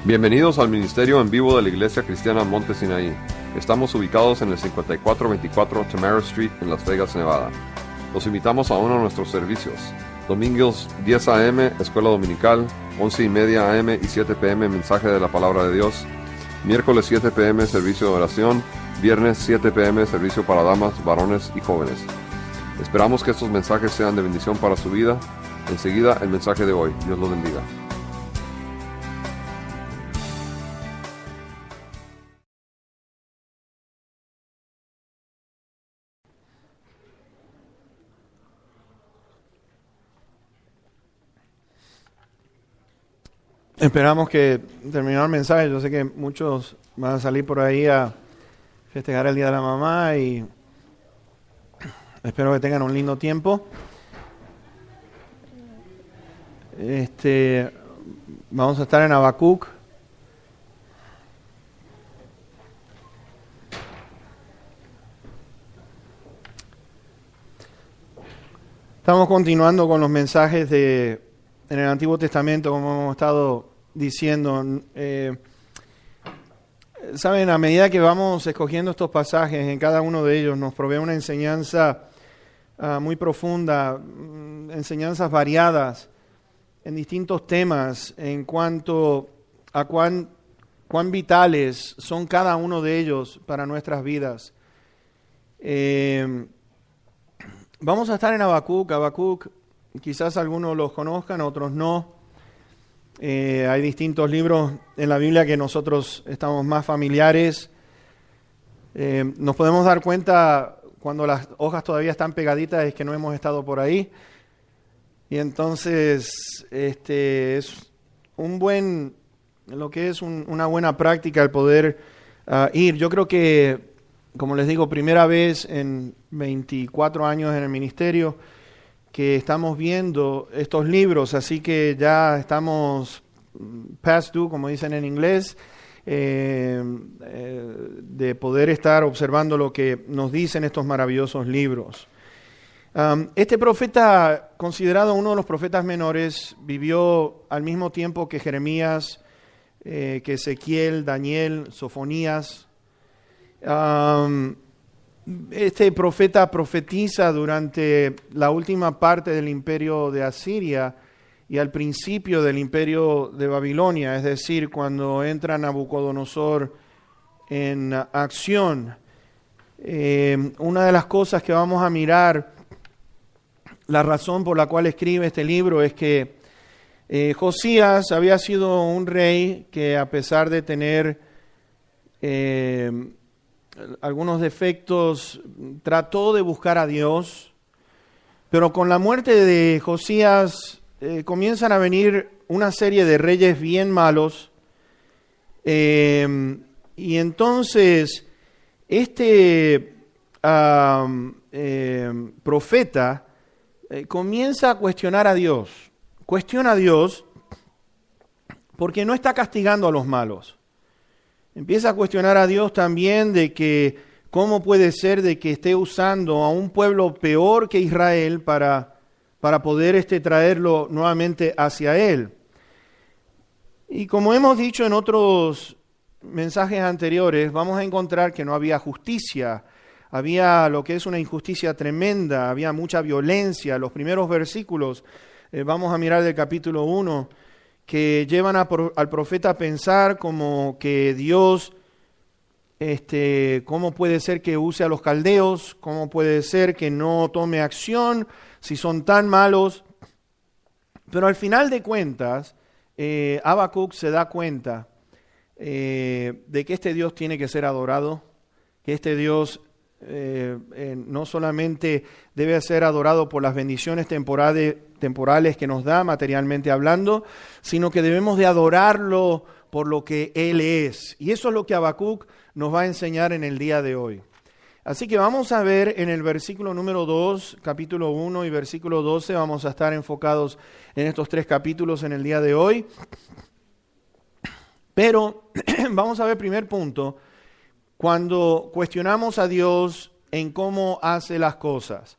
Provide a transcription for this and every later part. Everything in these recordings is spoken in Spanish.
Bienvenidos al Ministerio en Vivo de la Iglesia Cristiana Monte Sinaí. Estamos ubicados en el 5424 Tamara Street en Las Vegas, Nevada. Los invitamos a uno de nuestros servicios. Domingos 10 a.m. Escuela Dominical, 11:30 a.m. y 7 p.m. Mensaje de la Palabra de Dios. Miércoles 7 p.m. Servicio de oración. Viernes 7 p.m. Servicio para damas, varones y jóvenes. Esperamos que estos mensajes sean de bendición para su vida. Enseguida el mensaje de hoy. Dios los bendiga. Esperamos que terminó el mensaje. Yo sé que muchos van a salir por ahí a festejar el Día de la Mamá y espero que tengan un lindo tiempo. Vamos a estar en Habacuc. Estamos continuando con los mensajes en el Antiguo Testamento, como hemos estado diciendo. Saben, a medida que vamos escogiendo estos pasajes, en cada uno de ellos nos provee una enseñanza muy profunda, enseñanzas variadas en distintos temas en cuanto a cuán vitales son cada uno de ellos para nuestras vidas. Vamos a estar en Habacuc. Habacuc, quizás algunos los conozcan, otros no. Hay distintos libros en la Biblia que nosotros estamos más familiares. Nos podemos dar cuenta cuando las hojas todavía están pegaditas es que no hemos estado por ahí. Y entonces es una buena práctica el poder ir. Yo creo que, como les digo, primera vez en 24 años en el ministerio que estamos viendo estos libros, así que ya estamos past due, como dicen en inglés, de poder estar observando lo que nos dicen estos maravillosos libros. Este profeta, considerado uno de los profetas menores, vivió al mismo tiempo que Jeremías, que Ezequiel, Daniel, Sofonías. Este profeta profetiza durante la última parte del imperio de Asiria y al principio del imperio de Babilonia, es decir, cuando entra Nabucodonosor en acción. Una de las cosas que vamos a mirar, la razón por la cual escribe este libro, es que Josías había sido un rey que, a pesar de tener algunos defectos, trató de buscar a Dios, pero con la muerte de Josías comienzan a venir una serie de reyes bien malos, y entonces este profeta comienza a cuestionar a Dios. Cuestiona a Dios porque no está castigando a los malos. Empieza a cuestionar a Dios también de que cómo puede ser de que esté usando a un pueblo peor que Israel para poder traerlo nuevamente hacia Él. Y como hemos dicho en otros mensajes anteriores, vamos a encontrar que no había justicia. Había lo que es una injusticia tremenda, había mucha violencia. Los primeros versículos, vamos a mirar del capítulo 1, que llevan al profeta a pensar como que Dios, ¿cómo puede ser que use a los caldeos? ¿Cómo puede ser que no tome acción si son tan malos? Pero al final de cuentas, Habacuc se da cuenta de que este Dios tiene que ser adorado, que este Dios no solamente debe ser adorado por las bendiciones temporales que nos da materialmente hablando, sino que debemos de adorarlo por lo que Él es. Y eso es lo que Habacuc nos va a enseñar en el día de hoy. Así que vamos a ver en el versículo número 2, capítulo 1 y versículo 12, vamos a estar enfocados en estos tres capítulos en el día de hoy. Pero vamos a ver, primer punto, cuando cuestionamos a Dios en cómo hace las cosas.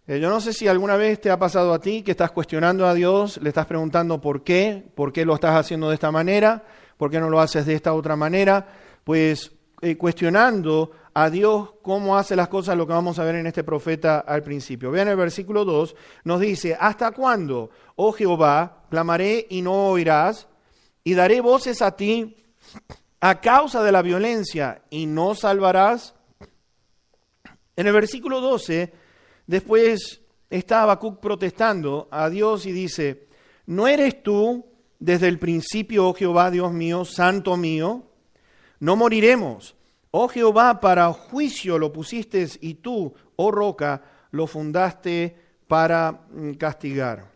Yo no sé si alguna vez te ha pasado a ti que estás cuestionando a Dios, le estás preguntando por qué lo estás haciendo de esta manera, ¿Por qué no lo haces de esta otra manera? Pues cuestionando a Dios cómo hace las cosas, lo que vamos a ver en este profeta al principio. Vean el versículo 2, nos dice, ¿hasta cuándo, oh Jehová, clamaré y no oirás? Y daré voces a ti a causa de la violencia y no salvarás. En el versículo 12, después está Habacuc protestando a Dios y dice, ¿no eres tú desde el principio, oh Jehová, Dios mío, santo mío? No moriremos. Oh Jehová, para juicio lo pusiste y tú, oh roca, lo fundaste para castigar.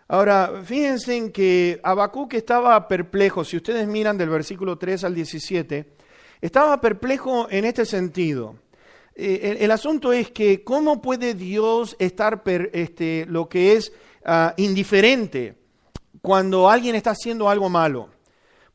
Ahora, fíjense en que Habacuc estaba perplejo. Si ustedes miran del versículo 3 al 17, estaba perplejo en este sentido. El asunto es que ¿cómo puede Dios estar lo que es indiferente cuando alguien está haciendo algo malo?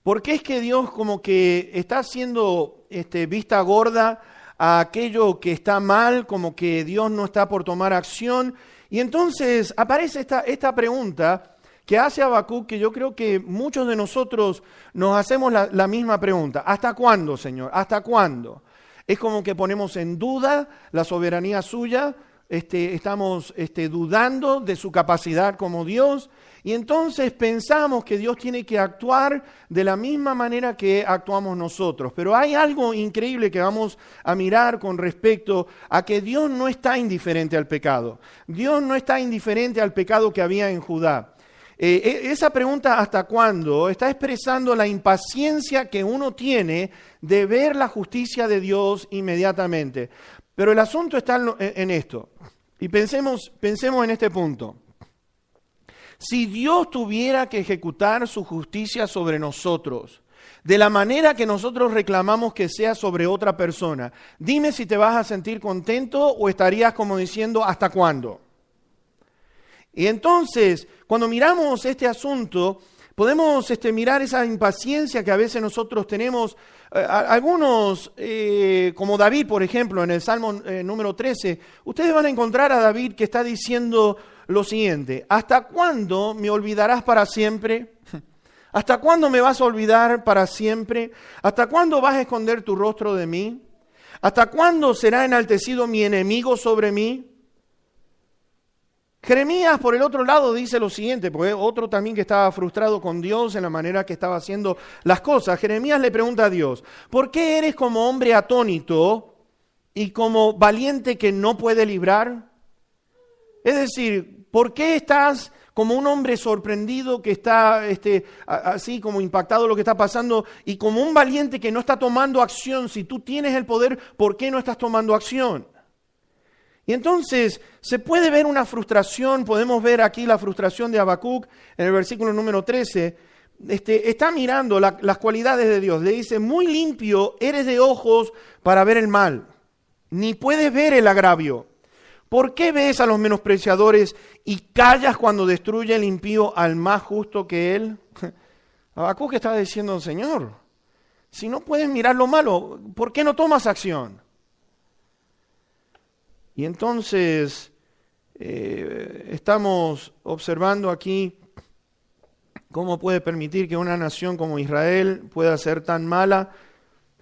¿Por qué es que Dios como que está haciendo vista gorda a aquello que está mal, como que Dios no está por tomar acción? Y entonces aparece esta pregunta que hace Habacuc, que yo creo que muchos de nosotros nos hacemos la misma pregunta. ¿Hasta cuándo, Señor? ¿Hasta cuándo? Es como que ponemos en duda la soberanía suya, estamos dudando de su capacidad como Dios, y entonces pensamos que Dios tiene que actuar de la misma manera que actuamos nosotros. Pero hay algo increíble que vamos a mirar con respecto a que Dios no está indiferente al pecado. Dios no está indiferente al pecado que había en Judá. Esa pregunta ¿hasta cuándo? Está expresando la impaciencia que uno tiene de ver la justicia de Dios inmediatamente. Pero el asunto está en esto. Y pensemos en este punto. Si Dios tuviera que ejecutar su justicia sobre nosotros, de la manera que nosotros reclamamos que sea sobre otra persona, dime si te vas a sentir contento o estarías como diciendo ¿hasta cuándo? Y entonces, cuando miramos este asunto, podemos mirar esa impaciencia que a veces nosotros tenemos. Algunos, como David, por ejemplo, en el Salmo número 13, ustedes van a encontrar a David que está diciendo lo siguiente: ¿hasta cuándo me olvidarás para siempre? ¿Hasta cuándo me vas a olvidar para siempre? ¿Hasta cuándo vas a esconder tu rostro de mí? ¿Hasta cuándo será enaltecido mi enemigo sobre mí? Jeremías, por el otro lado, dice lo siguiente, porque otro también que estaba frustrado con Dios en la manera que estaba haciendo las cosas. Jeremías le pregunta a Dios, ¿por qué eres como hombre atónito y como valiente que no puede librar? Es decir, ¿por qué estás como un hombre sorprendido que está así como impactado lo que está pasando y como un valiente que no está tomando acción? Si tú tienes el poder, ¿por qué no estás tomando acción? Y entonces se puede ver una frustración, podemos ver aquí la frustración de Habacuc en el versículo número 13. Está mirando las cualidades de Dios. Le dice, muy limpio eres de ojos para ver el mal, ni puedes ver el agravio. ¿Por qué ves a los menospreciadores y callas cuando destruye el impío al más justo que él? Habacuc está diciendo, Señor, si no puedes mirar lo malo, ¿por qué no tomas acción? Y entonces estamos observando aquí cómo puede permitir que una nación como Israel pueda ser tan mala,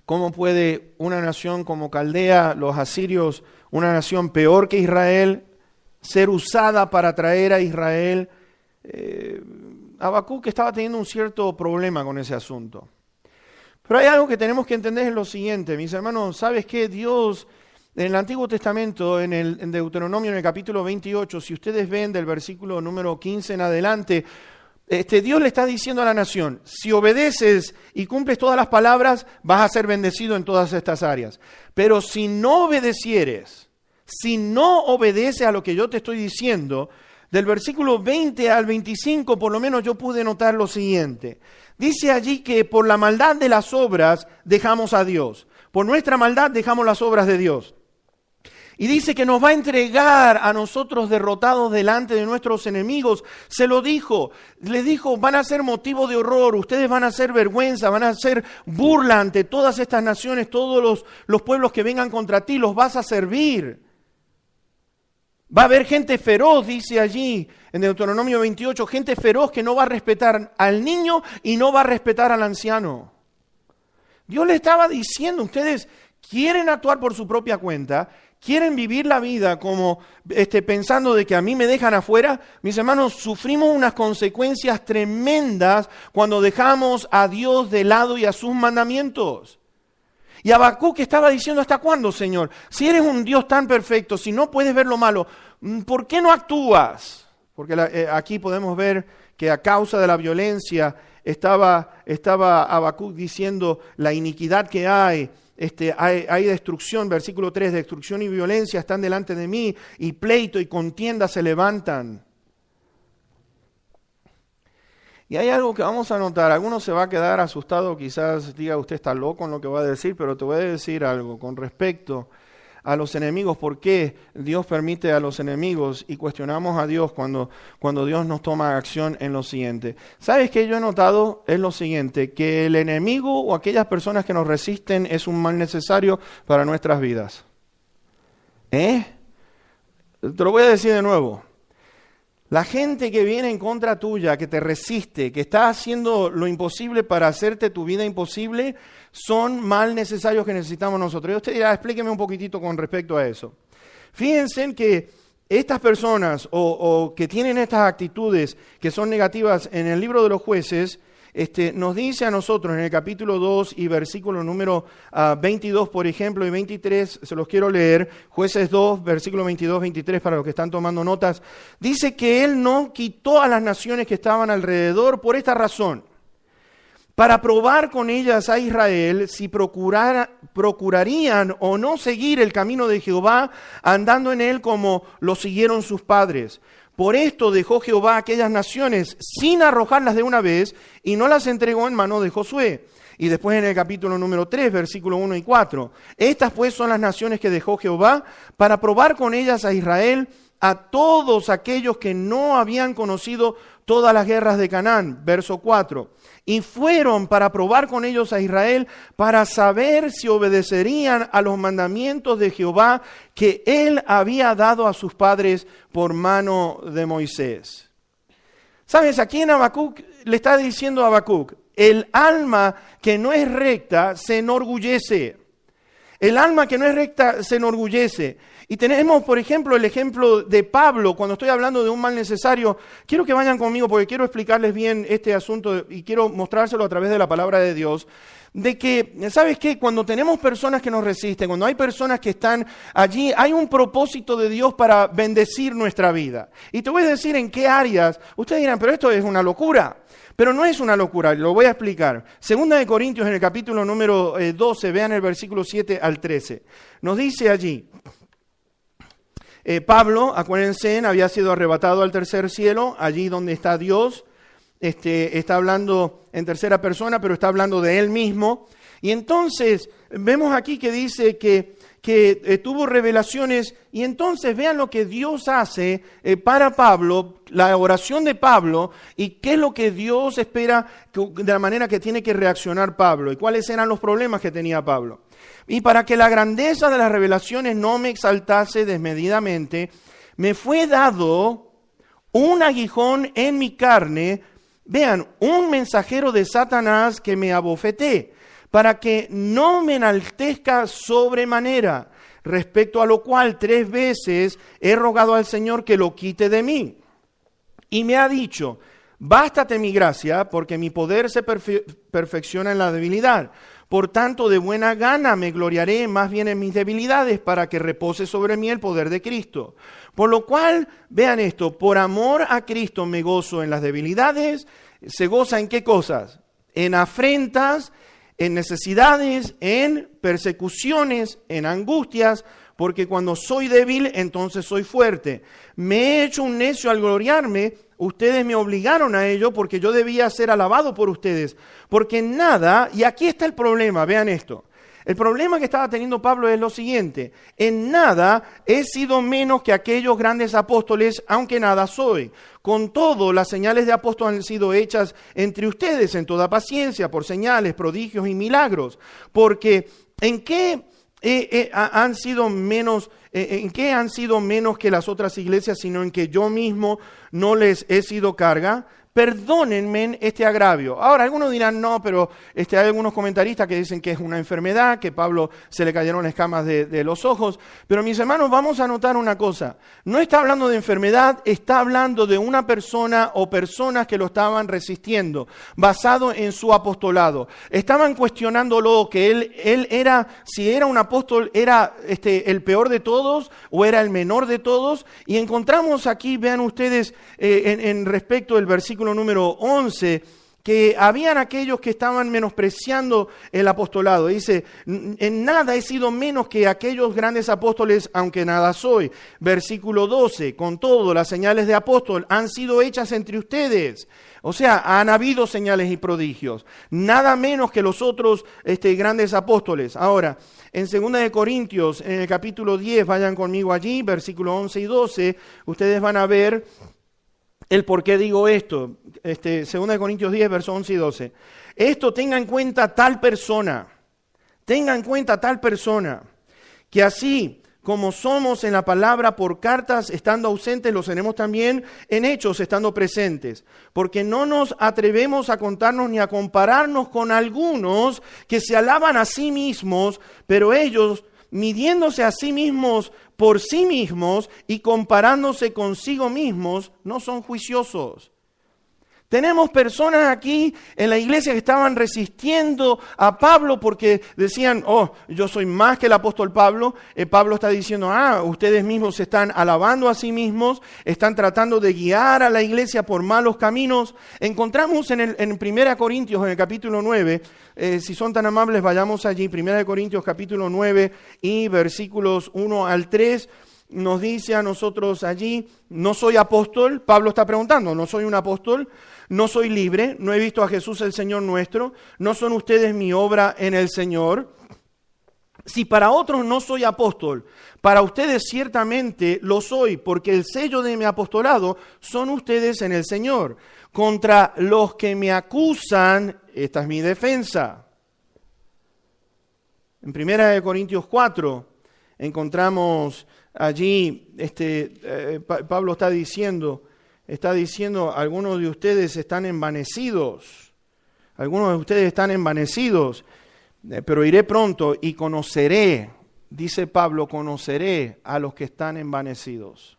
cómo puede una nación como Caldea, los asirios, una nación peor que Israel, ser usada para traer a Israel. Habacuc estaba teniendo un cierto problema con ese asunto. Pero hay algo que tenemos que entender, es lo siguiente, mis hermanos, ¿sabes qué? Dios, en el Antiguo Testamento, en Deuteronomio, en el capítulo 28, si ustedes ven del versículo número 15 en adelante, Dios le está diciendo a la nación, si obedeces y cumples todas las palabras, vas a ser bendecido en todas estas áreas. Pero si no obedecieres, si no obedeces a lo que yo te estoy diciendo, del versículo 20 al 25, por lo menos yo pude notar lo siguiente. Dice allí que por la maldad de las obras dejamos a Dios. Por nuestra maldad dejamos las obras de Dios. Y dice que nos va a entregar a nosotros derrotados delante de nuestros enemigos. Se lo dijo, les dijo, van a ser motivo de horror, ustedes van a ser vergüenza, van a ser burla ante todas estas naciones, todos los pueblos que vengan contra ti, los vas a servir. Va a haber gente feroz, dice allí en Deuteronomio 28, gente feroz que no va a respetar al niño y no va a respetar al anciano. Dios le estaba diciendo, ustedes quieren actuar por su propia cuenta, quieren vivir la vida como pensando de que a mí me dejan afuera. Mis hermanos, sufrimos unas consecuencias tremendas cuando dejamos a Dios de lado y a sus mandamientos. Y Habacuc estaba diciendo, ¿hasta cuándo, Señor? Si eres un Dios tan perfecto, si no puedes ver lo malo, ¿por qué no actúas? Porque aquí podemos ver que a causa de la violencia estaba Habacuc diciendo la iniquidad que hay destrucción, versículo 3, destrucción y violencia están delante de mí, y pleito y contienda se levantan. Y hay algo que vamos a notar, algunos se va a quedar asustado, quizás diga usted está loco en lo que va a decir, pero te voy a decir algo con respecto a los enemigos. ¿Por qué Dios permite a los enemigos y cuestionamos a Dios cuando Dios nos toma acción en lo siguiente? ¿Sabes qué yo he notado? Es lo siguiente, que el enemigo o aquellas personas que nos resisten es un mal necesario para nuestras vidas. Te lo voy a decir de nuevo. La gente que viene en contra tuya, que te resiste, que está haciendo lo imposible para hacerte tu vida imposible, son mal necesarios que necesitamos nosotros. Y usted dirá, explíqueme un poquitito con respecto a eso. Fíjense que estas personas o que tienen estas actitudes que son negativas en el libro de los jueces, nos dice a nosotros en el capítulo 2 y versículo número 22, por ejemplo, y 23, se los quiero leer, Jueces 2, versículo 22, 23, para los que están tomando notas, dice que Él no quitó a las naciones que estaban alrededor por esta razón, para probar con ellas a Israel si procurarían o no seguir el camino de Jehová, andando en él como lo siguieron sus padres. Por esto dejó Jehová a aquellas naciones sin arrojarlas de una vez y no las entregó en mano de Josué. Y después en el capítulo número 3, versículo 1 y 4. Estas pues son las naciones que dejó Jehová para probar con ellas a Israel, a todos aquellos que no habían conocido todas las guerras de Canaán. Verso 4. Y fueron para probar con ellos a Israel, para saber si obedecerían a los mandamientos de Jehová que Él había dado a sus padres por mano de Moisés. ¿Sabes? Aquí en Habacuc le está diciendo a Habacuc, el alma que no es recta se enorgullece. El alma que no es recta se enorgullece. Y tenemos, por ejemplo, el ejemplo de Pablo, cuando estoy hablando de un mal necesario. Quiero que vayan conmigo porque quiero explicarles bien este asunto y quiero mostrárselo a través de la palabra de Dios. De que, ¿sabes qué? Cuando tenemos personas que nos resisten, cuando hay personas que están allí, hay un propósito de Dios para bendecir nuestra vida. Y te voy a decir en qué áreas. Ustedes dirán, pero esto es una locura. Pero no es una locura, lo voy a explicar. Segunda de Corintios, en el capítulo número 12, vean el versículo 7 al 13. Nos dice allí, Pablo, acuérdense, había sido arrebatado al tercer cielo, allí donde está Dios. Está hablando en tercera persona, pero está hablando de él mismo. Y entonces vemos aquí que dice que tuvo revelaciones, y entonces vean lo que Dios hace para Pablo, la oración de Pablo, y qué es lo que Dios espera de la manera que tiene que reaccionar Pablo, y cuáles eran los problemas que tenía Pablo. Y para que la grandeza de las revelaciones no me exaltase desmedidamente, me fue dado un aguijón en mi carne, vean, un mensajero de Satanás que me abofeté, para que no me enaltezca sobremanera, respecto a lo cual 3 veces he rogado al Señor que lo quite de mí. Y me ha dicho, bástate mi gracia, porque mi poder se perfecciona en la debilidad. Por tanto, de buena gana me gloriaré más bien en mis debilidades, para que repose sobre mí el poder de Cristo. Por lo cual, vean esto, por amor a Cristo me gozo en las debilidades. ¿Se goza en qué cosas? En afrentas, en necesidades, en persecuciones, en angustias, porque cuando soy débil, entonces soy fuerte. Me he hecho un necio al gloriarme, ustedes me obligaron a ello, porque yo debía ser alabado por ustedes. Porque en nada, y aquí está el problema, vean esto. El problema que estaba teniendo Pablo es lo siguiente: en nada he sido menos que aquellos grandes apóstoles, aunque nada soy. Con todo, las señales de apóstol han sido hechas entre ustedes en toda paciencia, por señales, prodigios y milagros. Porque ¿en qué han sido menos ¿En qué han sido menos que las otras iglesias, sino en que yo mismo no les he sido carga? Perdónenme este agravio. Ahora, algunos dirán, no, pero hay algunos comentaristas que dicen que es una enfermedad, que Pablo se le cayeron escamas de los ojos. Pero mis hermanos, vamos a notar una cosa. No está hablando de enfermedad, está hablando de una persona o personas que lo estaban resistiendo, basado en su apostolado. Estaban cuestionándolo, que él era, si era un apóstol, era el peor de todos o era el menor de todos. Y encontramos aquí, vean ustedes, en respecto del versículo número 11, que habían aquellos que estaban menospreciando el apostolado. Dice, en nada he sido menos que aquellos grandes apóstoles, aunque nada soy. Versículo 12, con todo, las señales de apóstol han sido hechas entre ustedes. O sea, han habido señales y prodigios. Nada menos que los otros grandes apóstoles. Ahora, en 2 Corintios, en el capítulo 10, vayan conmigo allí, versículo 11 y 12, ustedes van a ver el por qué digo esto. 2 Corintios 10, versos 11 y 12. Esto tenga en cuenta tal persona, que así como somos en la palabra por cartas estando ausentes, lo seremos también en hechos estando presentes. Porque no nos atrevemos a contarnos ni a compararnos con algunos que se alaban a sí mismos, pero ellos, midiéndose a sí mismos por sí mismos y comparándose consigo mismos, no son juiciosos. Tenemos personas aquí en la iglesia que estaban resistiendo a Pablo porque decían, yo soy más que el apóstol Pablo. Pablo está diciendo, ustedes mismos se están alabando a sí mismos, están tratando de guiar a la iglesia por malos caminos. Encontramos en 1 Corintios, en el capítulo 9, si son tan amables, vayamos allí, 1 Corintios capítulo 9 y versículos 1 al 3, nos dice a nosotros allí, no soy apóstol. Pablo está preguntando, no soy un apóstol, no soy libre, no he visto a Jesús el Señor nuestro, no son ustedes mi obra en el Señor. Si para otros no soy apóstol, para ustedes ciertamente lo soy, porque el sello de mi apostolado son ustedes en el Señor. Contra los que me acusan, esta es mi defensa. En 1 Corintios 4 encontramos allí, Pablo está diciendo, algunos de ustedes están envanecidos, pero iré pronto y conoceré, dice Pablo, conoceré a los que están envanecidos.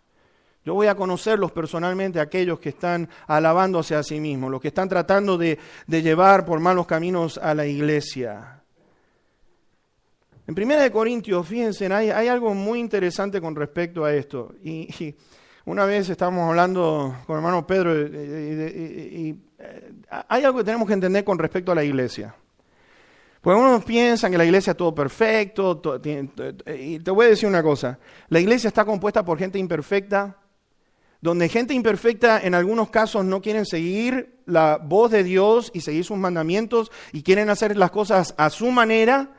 Yo voy a conocerlos personalmente, aquellos que están alabándose a sí mismos, los que están tratando de llevar por malos caminos a la iglesia. En 1 Corintios, fíjense, hay algo muy interesante con respecto a esto. Y una vez estábamos hablando con el hermano Pedro y hay algo que tenemos que entender con respecto a la iglesia. Porque algunos piensan que la iglesia es todo perfecto, y te voy a decir una cosa, la iglesia está compuesta por gente imperfecta, donde gente imperfecta en algunos casos no quieren seguir la voz de Dios y seguir sus mandamientos y quieren hacer las cosas a su manera.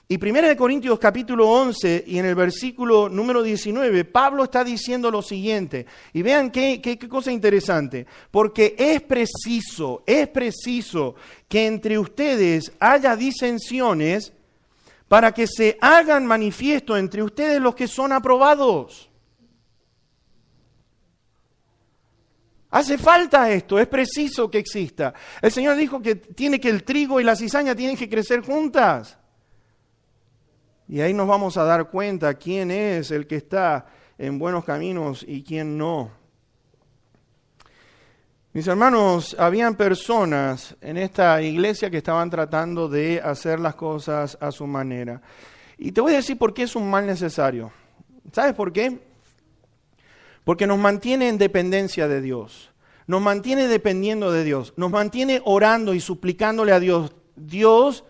Y 1 Corintios capítulo 11 y en el versículo número 19, Pablo está diciendo lo siguiente. Y vean qué cosa interesante. Porque es preciso que entre ustedes haya disensiones para que se hagan manifiesto entre ustedes los que son aprobados. Hace falta esto, es preciso que exista. El Señor dijo que el trigo y la cizaña tienen que crecer juntas. Y ahí nos vamos a dar cuenta quién es el que está en buenos caminos y quién no. Mis hermanos, habían personas en esta iglesia que estaban tratando de hacer las cosas a su manera. Y te voy a decir por qué es un mal necesario. ¿Sabes por qué? Porque nos mantiene en dependencia de Dios. Nos mantiene dependiendo de Dios. Nos mantiene orando y suplicándole a Dios. Dios,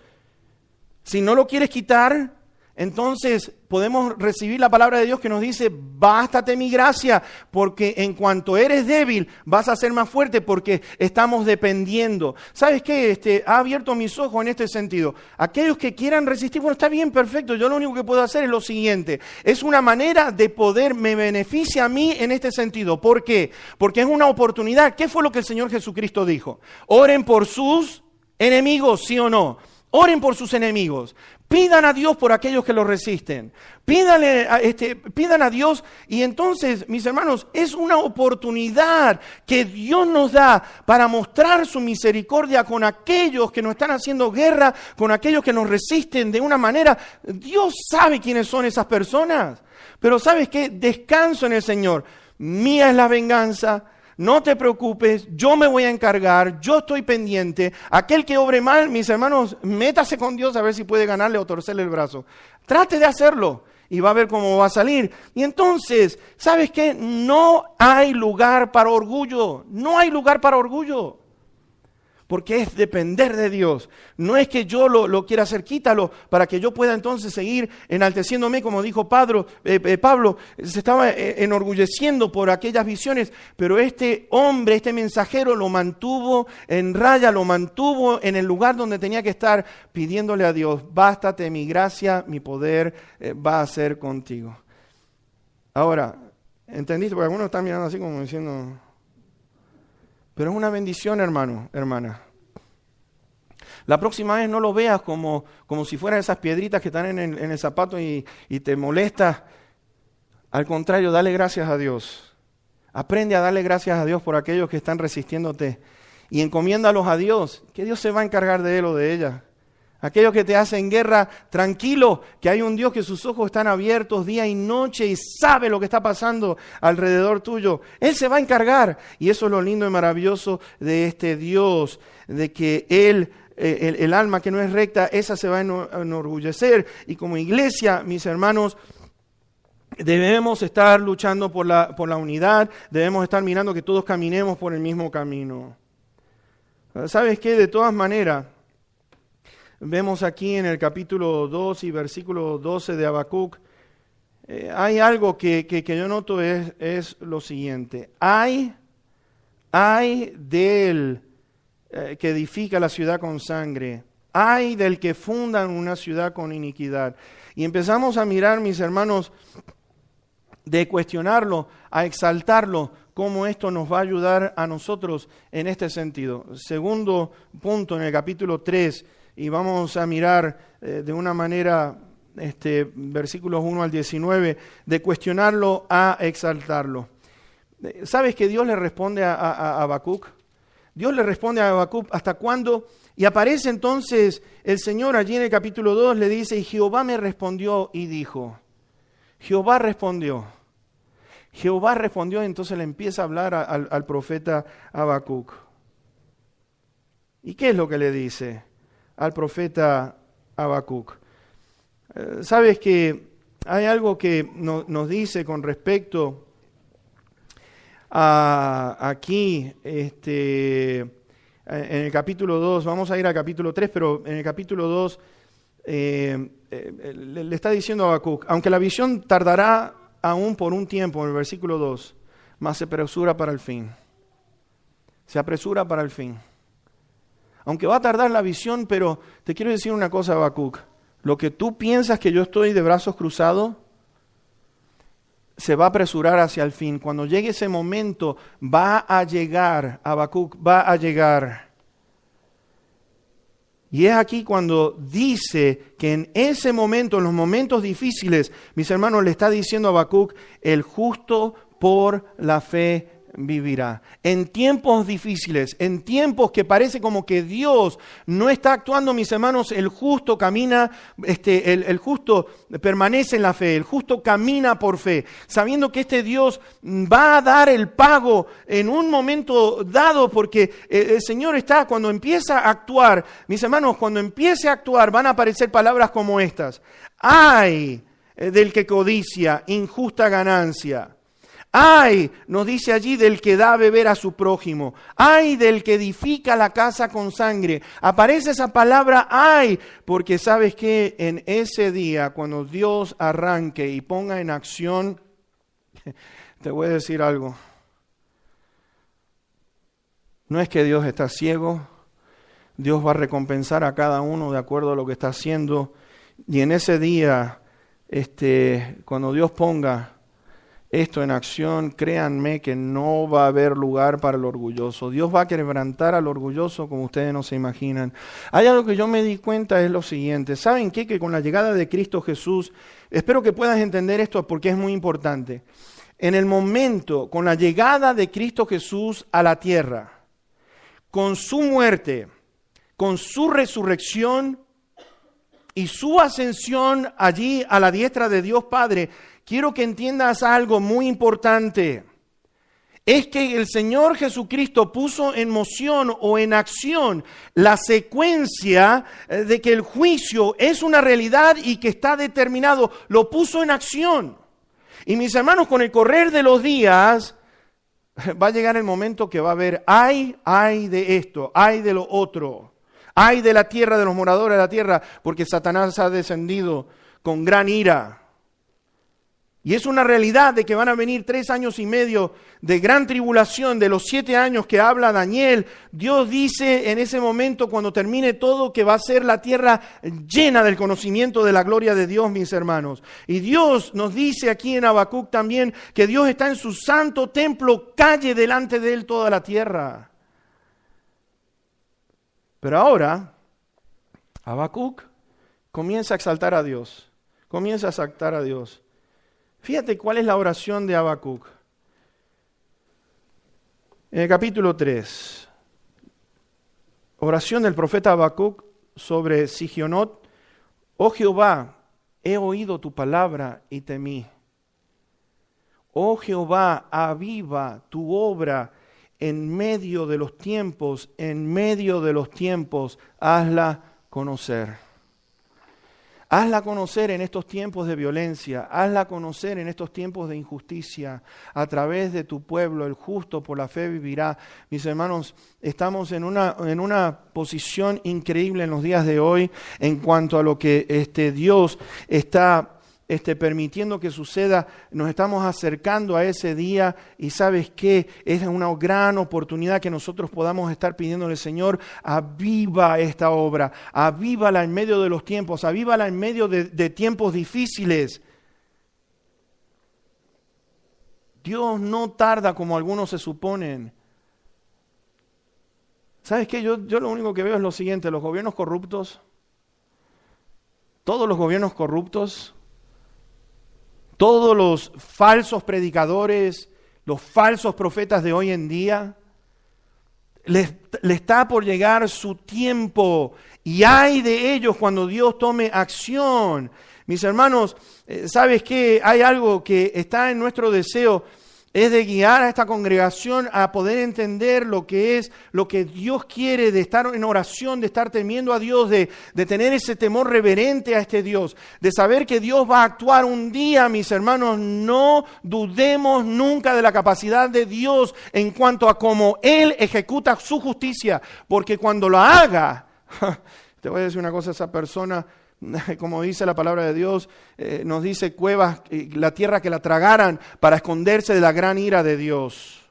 si no lo quieres quitar, entonces podemos recibir la palabra de Dios que nos dice, bástate mi gracia, porque en cuanto eres débil vas a ser más fuerte porque estamos dependiendo. ¿Sabes qué? Ha abierto mis ojos en este sentido. Aquellos que quieran resistir, bueno, está bien, perfecto, yo lo único que puedo hacer es lo siguiente. Es una manera de poder, me beneficia a mí en este sentido. ¿Por qué? Porque es una oportunidad. ¿Qué fue lo que el Señor Jesucristo dijo? Oren por sus enemigos, ¿sí o no? Oren por sus enemigos. Pidan a Dios por aquellos que los resisten. Pidan a Dios, y entonces, mis hermanos, es una oportunidad que Dios nos da para mostrar su misericordia con aquellos que nos están haciendo guerra, con aquellos que nos resisten de una manera. Dios sabe quiénes son esas personas. Pero ¿sabes qué? Descanso en el Señor. Mía es la venganza. No te preocupes, yo me voy a encargar, yo estoy pendiente. Aquel que obre mal, mis hermanos, métase con Dios a ver si puede ganarle o torcerle el brazo. Trate de hacerlo y va a ver cómo va a salir. Y entonces, ¿sabes qué? No hay lugar para orgullo, no hay lugar para orgullo. Porque es depender de Dios. No es que yo lo quiera hacer, quítalo, para que yo pueda entonces seguir enalteciéndome, como dijo Pablo, se estaba enorgulleciendo por aquellas visiones, pero este hombre, este mensajero lo mantuvo en raya, lo mantuvo en el lugar donde tenía que estar, pidiéndole a Dios, bástate mi gracia, mi poder va a ser contigo. Ahora, ¿entendiste? Porque algunos están mirando así como diciendo... Pero es una bendición, hermano, hermana. La próxima vez no lo veas como si fueran esas piedritas que están en el zapato y te molesta. Al contrario, dale gracias a Dios. Aprende a darle gracias a Dios por aquellos que están resistiéndote. Y encomiéndalos a Dios, que Dios se va a encargar de él o de ella. Aquellos que te hacen guerra, tranquilo, que hay un Dios que sus ojos están abiertos día y noche y sabe lo que está pasando alrededor tuyo. Él se va a encargar. Y eso es lo lindo y maravilloso de este Dios, de que Él, el alma que no es recta, esa se va a enorgullecer. Y como iglesia, mis hermanos, debemos estar luchando por la unidad, debemos estar mirando que todos caminemos por el mismo camino. ¿Sabes qué? De todas maneras, vemos aquí en el capítulo 2 y versículo 12 de Habacuc, hay algo que yo noto es lo siguiente. Hay del que edifica la ciudad con sangre. Hay del que funda una ciudad con iniquidad. Y empezamos a mirar, mis hermanos, de cuestionarlo, a exaltarlo, cómo esto nos va a ayudar a nosotros en este sentido. Segundo punto en el capítulo 3, y vamos a mirar de una manera, versículos 1 al 19, de cuestionarlo a exaltarlo. ¿Sabes que Dios le responde a Habacuc? Dios le responde a Habacuc, ¿hasta cuándo? Y aparece entonces el Señor allí en el capítulo 2, le dice, y Jehová me respondió y dijo. Jehová respondió, y entonces le empieza a hablar al profeta Habacuc. ¿Y qué es lo que le dice al profeta Habacuc? Sabes que hay algo que nos dice con respecto a aquí, en el capítulo 2, vamos a ir al capítulo 3, pero en el capítulo 2 le está diciendo a Habacuc, aunque la visión tardará aún por un tiempo, en el versículo 2, mas se apresura para el fin. Se apresura para el fin. Aunque va a tardar la visión, pero te quiero decir una cosa, Habacuc. Lo que tú piensas que yo estoy de brazos cruzados, se va a apresurar hacia el fin. Cuando llegue ese momento, va a llegar, Habacuc, va a llegar. Y es aquí cuando dice que en ese momento, en los momentos difíciles, mis hermanos, le está diciendo a Habacuc, el justo por la fe vivirá. En tiempos difíciles, en tiempos que parece como que Dios no está actuando, mis hermanos, el justo camina, el justo permanece en la fe, el justo camina por fe, sabiendo que este Dios va a dar el pago en un momento dado, porque el Señor está, cuando empieza a actuar, mis hermanos, cuando empiece a actuar, van a aparecer palabras como estas: ay del que codicia injusta ganancia. Ay, nos dice allí, del que da a beber a su prójimo. Ay, del que edifica la casa con sangre. Aparece esa palabra ay, porque sabes que en ese día, cuando Dios arranque y ponga en acción, te voy a decir algo. No es que Dios está ciego. Dios va a recompensar a cada uno de acuerdo a lo que está haciendo. Y en ese día, cuando Dios ponga esto en acción, créanme que no va a haber lugar para el orgulloso. Dios va a quebrantar al orgulloso como ustedes no se imaginan. Hay algo que yo me di cuenta, es lo siguiente. ¿Saben qué? Que con la llegada de Cristo Jesús, espero que puedas entender esto porque es muy importante. En el momento, con la llegada de Cristo Jesús a la tierra, con su muerte, con su resurrección y su ascensión allí a la diestra de Dios Padre, quiero que entiendas algo muy importante. Es que el Señor Jesucristo puso en moción o en acción la secuencia de que el juicio es una realidad y que está determinado. Lo puso en acción. Y mis hermanos, con el correr de los días, va a llegar el momento que va a haber, ay de esto, ay de lo otro. Ay de la tierra, de los moradores de la tierra, porque Satanás ha descendido con gran ira. Y es una realidad de que van a venir 3 años y medio de gran tribulación, de los 7 años que habla Daniel. Dios dice en ese momento, cuando termine todo, que va a ser la tierra llena del conocimiento de la gloria de Dios, mis hermanos. Y Dios nos dice aquí en Habacuc también que Dios está en su santo templo, calle delante de él toda la tierra. Pero ahora, Habacuc comienza a exaltar a Dios. Comienza a exaltar a Dios. Fíjate cuál es la oración de Habacuc. En el capítulo 3, oración del profeta Habacuc sobre Sigionot. Oh Jehová, he oído tu palabra y temí. Oh Jehová, aviva tu obra en medio de los tiempos, hazla conocer. Hazla conocer en estos tiempos de violencia, hazla conocer en estos tiempos de injusticia, a través de tu pueblo, el justo por la fe vivirá. Mis hermanos, estamos en una posición increíble en los días de hoy en cuanto a lo que Dios está permitiendo que suceda. Nos estamos acercando a ese día y ¿sabes qué? Es una gran oportunidad que nosotros podamos estar pidiéndole, Señor, aviva esta obra, avívala en medio de los tiempos, avívala en medio de tiempos difíciles. Dios no tarda como algunos se suponen. ¿Sabes qué? Yo lo único que veo es lo siguiente: los gobiernos corruptos, todos los gobiernos corruptos, todos los falsos predicadores, los falsos profetas de hoy en día, le está por llegar su tiempo y ay de ellos cuando Dios tome acción. Mis hermanos, ¿sabes qué? Hay algo que está en nuestro deseo, es de guiar a esta congregación a poder entender lo que es, lo que Dios quiere, de estar en oración, de estar temiendo a Dios, de tener ese temor reverente a este Dios, de saber que Dios va a actuar un día, mis hermanos. No dudemos nunca de la capacidad de Dios en cuanto a cómo Él ejecuta su justicia, porque cuando lo haga, te voy a decir una cosa, esa persona, como dice la palabra de Dios, nos dice cuevas, la tierra que la tragaran para esconderse de la gran ira de Dios.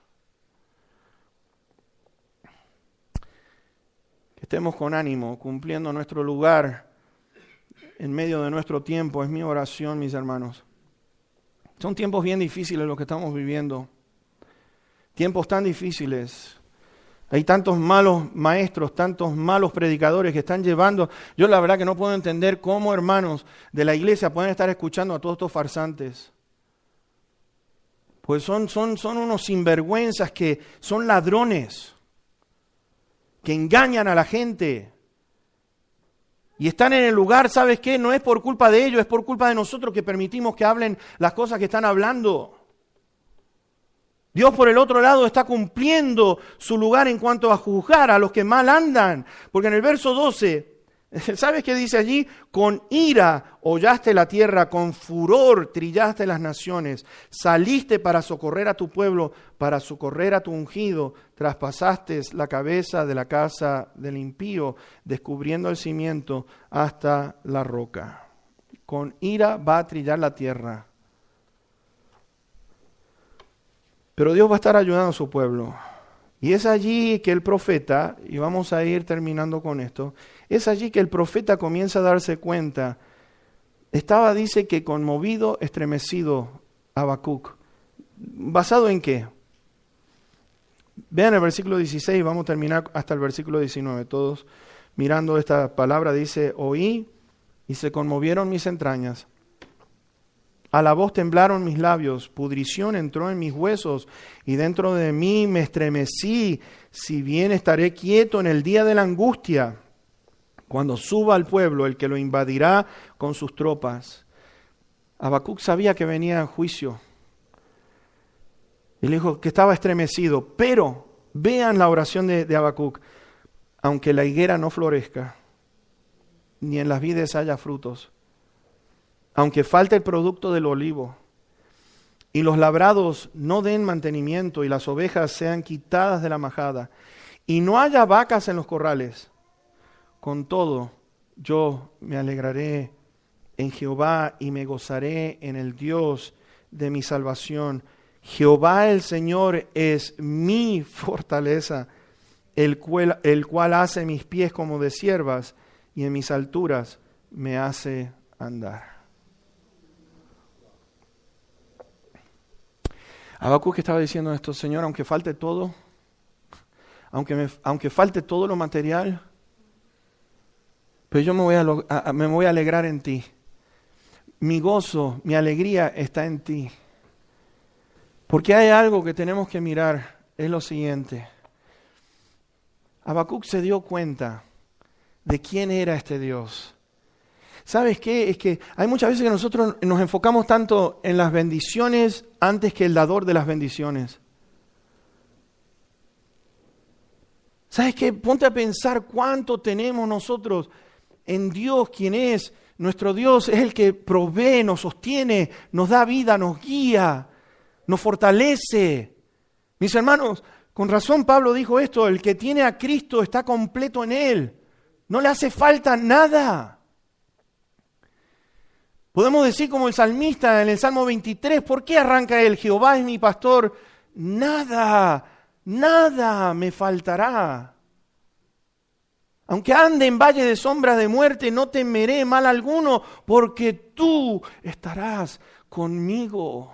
Que estemos con ánimo, cumpliendo nuestro lugar en medio de nuestro tiempo, es mi oración, mis hermanos. Son tiempos bien difíciles los que estamos viviendo, tiempos tan difíciles. Hay tantos malos maestros, tantos malos predicadores que están llevando. Yo la verdad que no puedo entender cómo hermanos de la iglesia pueden estar escuchando a todos estos farsantes. Pues son unos sinvergüenzas que son ladrones, que engañan a la gente. Y están en el lugar, ¿sabes qué? No es por culpa de ellos, es por culpa de nosotros que permitimos que hablen las cosas que están hablando. Dios, por el otro lado, está cumpliendo su lugar en cuanto a juzgar a los que mal andan. Porque en el verso 12, ¿sabes qué dice allí? Con ira hollaste la tierra, con furor trillaste las naciones. Saliste para socorrer a tu pueblo, para socorrer a tu ungido. Traspasaste la cabeza de la casa del impío, descubriendo el cimiento hasta la roca. Con ira va a trillar la tierra. Pero Dios va a estar ayudando a su pueblo. Y es allí que el profeta, y vamos a ir terminando con esto, es allí que el profeta comienza a darse cuenta. Dice que conmovido, estremecido Habacuc, ¿Basado en qué? Vean el versículo 16, vamos a terminar hasta el versículo 19. Todos mirando esta palabra, dice, oí y se conmovieron mis entrañas. A la voz temblaron mis labios, pudrición entró en mis huesos y dentro de mí me estremecí. Si bien estaré quieto en el día de la angustia, cuando suba al pueblo el que lo invadirá con sus tropas. Habacuc sabía que venía juicio. Él dijo que estaba estremecido, pero vean la oración de Habacuc. Aunque la higuera no florezca, ni en las vides haya frutos, aunque falte el producto del olivo, y los labrados no den mantenimiento, y las ovejas sean quitadas de la majada, y no haya vacas en los corrales, con todo yo me alegraré en Jehová y me gozaré en el Dios de mi salvación. Jehová el Señor es mi fortaleza, el cual hace mis pies como de ciervas y en mis alturas me hace andar. Habacuc estaba diciendo esto: Señor, aunque falte todo, aunque falte todo lo material, pero yo me voy a alegrar en ti. Mi gozo, mi alegría está en ti. Porque hay algo que tenemos que mirar, es lo siguiente. Habacuc se dio cuenta de quién era este Dios. ¿Sabes qué? Es que hay muchas veces que nosotros nos enfocamos tanto en las bendiciones antes que el dador de las bendiciones. ¿Sabes qué? Ponte a pensar cuánto tenemos nosotros en Dios, quien es. Nuestro Dios es el que provee, nos sostiene, nos da vida, nos guía, nos fortalece. Mis hermanos, con razón Pablo dijo esto: el que tiene a Cristo está completo en Él. No le hace falta nada. Podemos decir como el salmista en el Salmo 23, ¿por qué arranca él? Jehová es mi pastor, nada me faltará. Aunque ande en valle de sombras de muerte, no temeré mal alguno, porque tú estarás conmigo.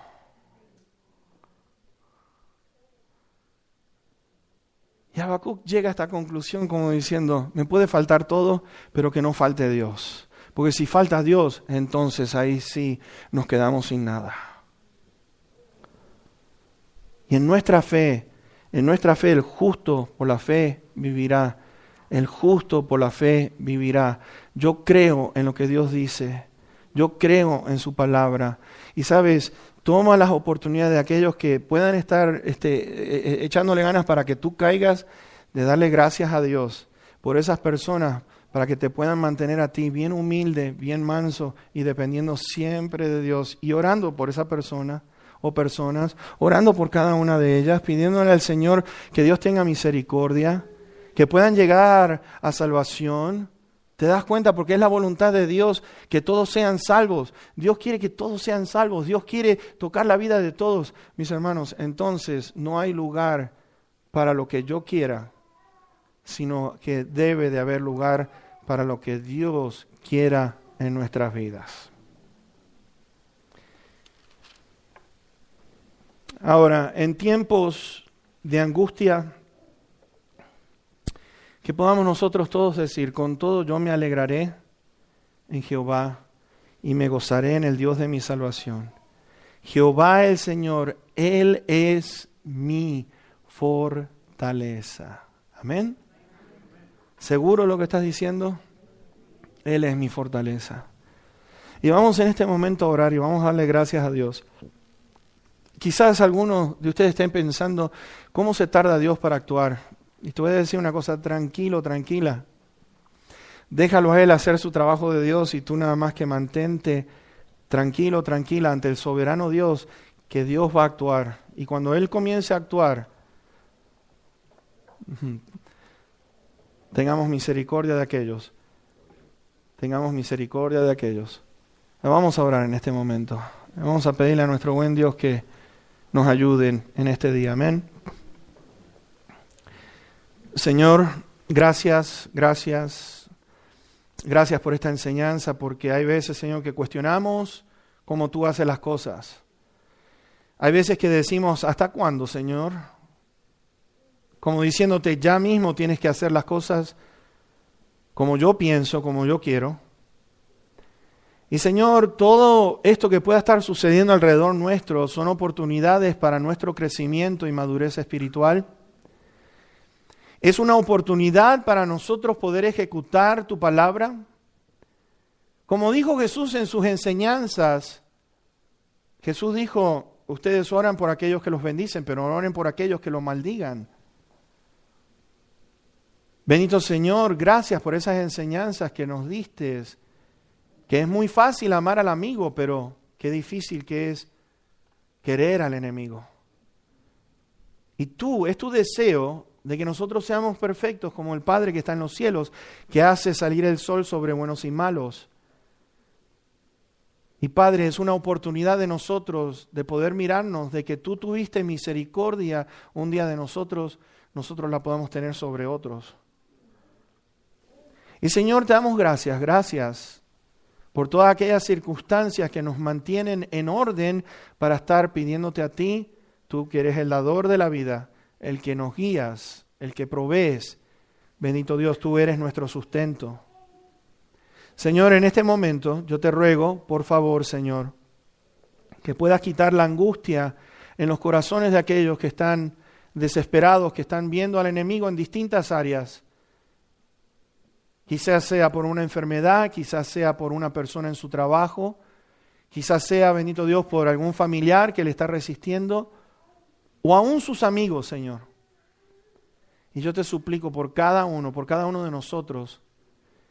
Y Habacuc llega a esta conclusión como diciendo, me puede faltar todo, pero que no falte Dios. Porque si falta Dios, entonces ahí sí nos quedamos sin nada. Y en nuestra fe, el justo por la fe vivirá. El justo por la fe vivirá. Yo creo en lo que Dios dice. Yo creo en su palabra. Y sabes, toma las oportunidades de aquellos que puedan estar echándole ganas para que tú caigas, de darle gracias a Dios por esas personas, para que te puedan mantener a ti bien humilde, bien manso y dependiendo siempre de Dios y orando por esa persona o personas, orando por cada una de ellas, pidiéndole al Señor que Dios tenga misericordia, que puedan llegar a salvación. ¿Te das cuenta? Porque es la voluntad de Dios que todos sean salvos. Dios quiere que todos sean salvos. Dios quiere tocar la vida de todos. Mis hermanos, entonces no hay lugar para lo que yo quiera, sino que debe de haber lugar para lo que Dios quiera en nuestras vidas. Ahora, en tiempos de angustia, que podamos nosotros todos decir, con todo yo me alegraré en Jehová y me gozaré en el Dios de mi salvación. Jehová el Señor, Él es mi fortaleza. Amén. ¿Seguro lo que estás diciendo? Él es mi fortaleza. Y vamos en este momento a orar y vamos a darle gracias a Dios. Quizás algunos de ustedes estén pensando, ¿cómo se tarda Dios para actuar? Y te voy a decir una cosa, tranquilo, tranquila. Déjalo a Él hacer su trabajo de Dios y tú nada más que mantente tranquilo, tranquila ante el soberano Dios, que Dios va a actuar. Y cuando Él comience a actuar, tengamos misericordia de aquellos. Tengamos misericordia de aquellos. Vamos a orar en este momento. Vamos a pedirle a nuestro buen Dios que nos ayude en este día. Amén. Señor, gracias por esta enseñanza, porque hay veces, Señor, que cuestionamos cómo tú haces las cosas. Hay veces que decimos, ¿hasta cuándo, Señor? Como diciéndote, ya mismo tienes que hacer las cosas como yo pienso, como yo quiero. Y Señor, todo esto que pueda estar sucediendo alrededor nuestro son oportunidades para nuestro crecimiento y madurez espiritual. Es una oportunidad para nosotros poder ejecutar tu palabra. Como dijo Jesús en sus enseñanzas, Jesús dijo, ustedes oran por aquellos que los bendicen, pero no oren por aquellos que los maldigan. Bendito Señor, gracias por esas enseñanzas que nos diste, que es muy fácil amar al amigo, pero qué difícil que es querer al enemigo. Y es tu deseo de que nosotros seamos perfectos como el Padre que está en los cielos, que hace salir el sol sobre buenos y malos. Y Padre, es una oportunidad de nosotros de poder mirarnos, de que tú tuviste misericordia un día de nosotros la podamos tener sobre otros. Y Señor, te damos gracias por todas aquellas circunstancias que nos mantienen en orden para estar pidiéndote a ti, tú que eres el dador de la vida, el que nos guías, el que provees. Bendito Dios, tú eres nuestro sustento. Señor, en este momento yo te ruego, por favor, Señor, que puedas quitar la angustia en los corazones de aquellos que están desesperados, que están viendo al enemigo en distintas áreas. Quizás sea por una enfermedad, quizás sea por una persona en su trabajo, quizás sea, bendito Dios, por algún familiar que le está resistiendo, o aún sus amigos, Señor. Y yo te suplico por cada uno de nosotros,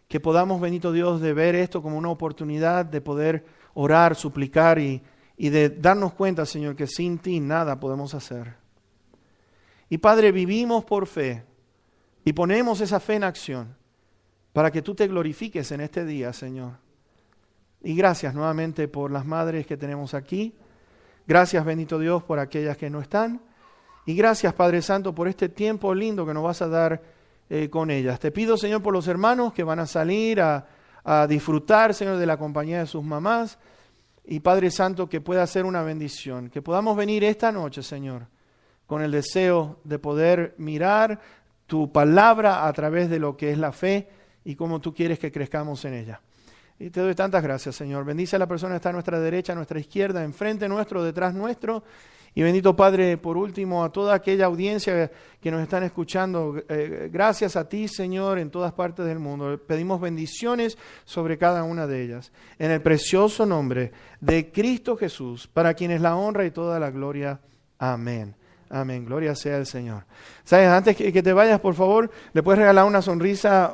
que podamos, bendito Dios, de ver esto como una oportunidad de poder orar, suplicar y de darnos cuenta, Señor, que sin ti nada podemos hacer. Y Padre, vivimos por fe y ponemos esa fe en acción para que tú te glorifiques en este día, Señor. Y gracias nuevamente por las madres que tenemos aquí. Gracias, bendito Dios, por aquellas que no están. Y gracias, Padre Santo, por este tiempo lindo que nos vas a dar con ellas. Te pido, Señor, por los hermanos que van a salir a disfrutar, Señor, de la compañía de sus mamás. Y Padre Santo, que pueda ser una bendición. Que podamos venir esta noche, Señor, con el deseo de poder mirar tu palabra a través de lo que es la fe y cómo tú quieres que crezcamos en ella. Y te doy tantas gracias, Señor. Bendice a la persona que está a nuestra derecha, a nuestra izquierda, enfrente nuestro, detrás nuestro. Y bendito Padre, por último, a toda aquella audiencia que nos están escuchando. Gracias a ti, Señor, en todas partes del mundo. Pedimos bendiciones sobre cada una de ellas. En el precioso nombre de Cristo Jesús, para quien es la honra y toda la gloria. Amén. Amén, gloria sea al Señor. ¿Sabes? Antes que te vayas, por favor, le puedes regalar una sonrisa,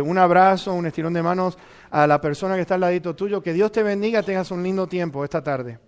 un abrazo, un estirón de manos a la persona que está al ladito tuyo. Que Dios te bendiga, tengas un lindo tiempo esta tarde.